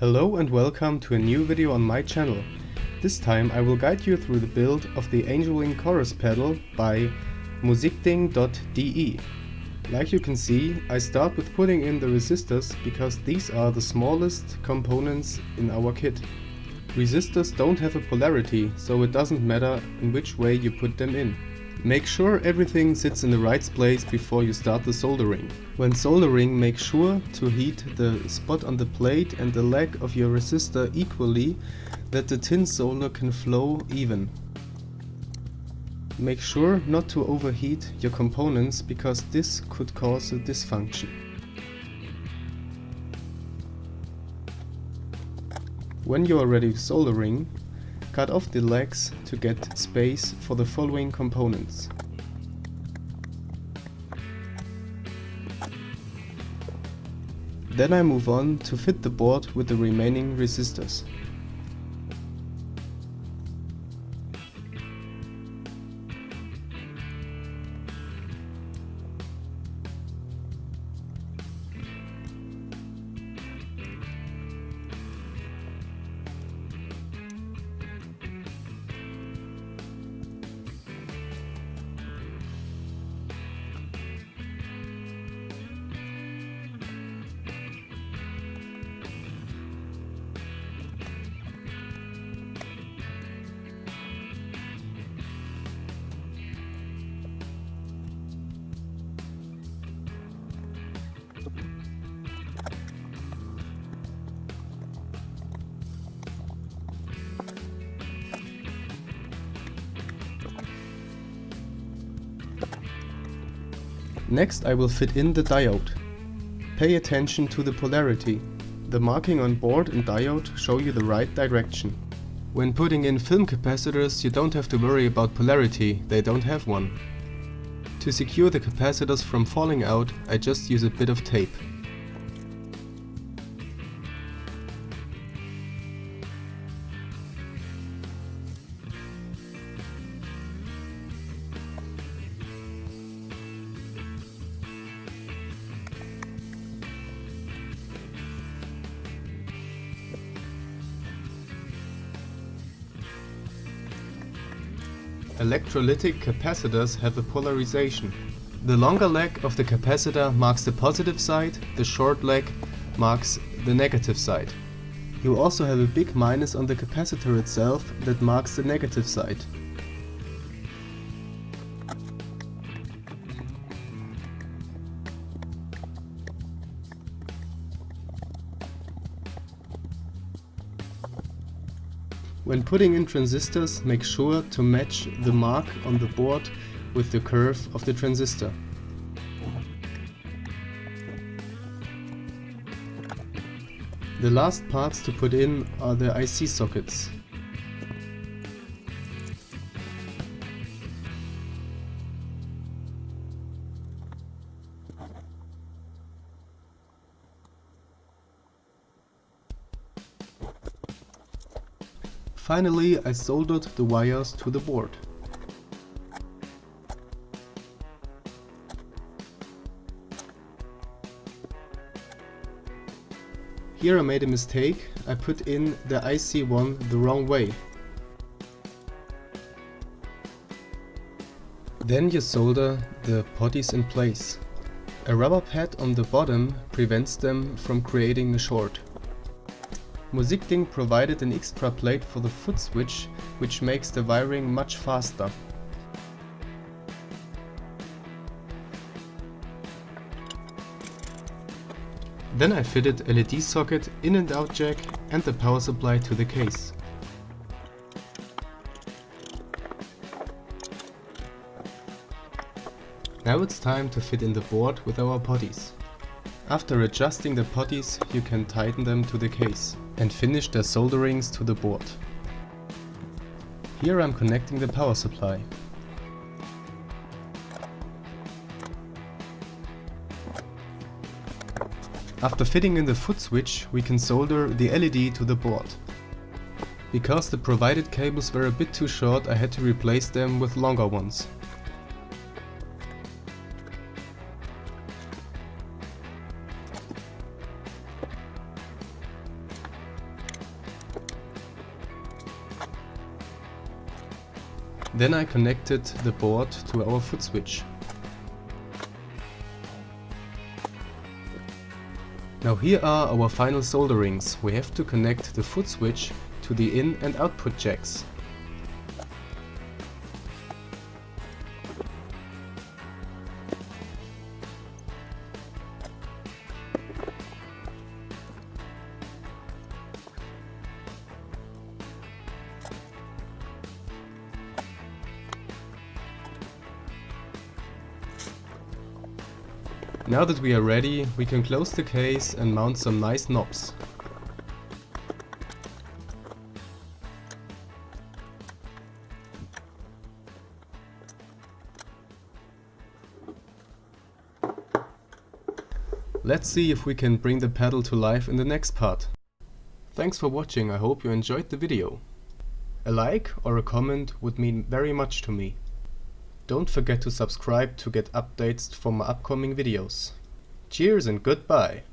Hello and welcome to a new video on my channel. This time I will guide you through the build of the Angeling chorus pedal by musikding.de. Like you can see, I start with putting in the resistors because these are the smallest components in our kit. Resistors don't have a polarity, so it doesn't matter in which way you put them in. Make sure everything sits in the right place before you start the soldering. When soldering, make sure to heat the spot on the plate and the leg of your resistor equally, that the tin solder can flow even. Make sure not to overheat your components because this could cause a dysfunction. When you are ready soldering, cut off the legs to get space for the following components. Then I move on to fit the board with the remaining resistors. Next I will fit in the diode. Pay attention to the polarity. The marking on board and diode show you the right direction. When putting in film capacitors, you don't have to worry about polarity, they don't have one. To secure the capacitors from falling out, I just use a bit of tape. Electrolytic capacitors have a polarization. The longer leg of the capacitor marks the positive side, the short leg marks the negative side. You also have a big minus on the capacitor itself that marks the negative side. When putting in transistors, make sure to match the mark on the board with the curve of the transistor. The last parts to put in are the IC sockets. Finally, I soldered the wires to the board. Here I made a mistake, I put in the IC1 the wrong way. Then you solder the potties in place. A rubber pad on the bottom prevents them from creating a short. Musikding provided an extra plate for the foot switch, which makes the wiring much faster. Then I fitted LED socket, in and out jack and the power supply to the case. Now it's time to fit in the board with our potties. After adjusting the potties, you can tighten them to the case and finish their solderings to the board. Here I'm connecting the power supply. After fitting in the foot switch, we can solder the LED to the board. Because the provided cables were a bit too short, I had to replace them with longer ones. Then I connected the board to our foot switch. Now here are our final solderings. We have to connect the foot switch to the in and output jacks. Now that we are ready, we can close the case and mount some nice knobs. Let's see if we can bring the pedal to life in the next part. Thanks for watching, I hope you enjoyed the video. A like or a comment would mean very much to me. Don't forget to subscribe to get updates for my upcoming videos. Cheers and goodbye!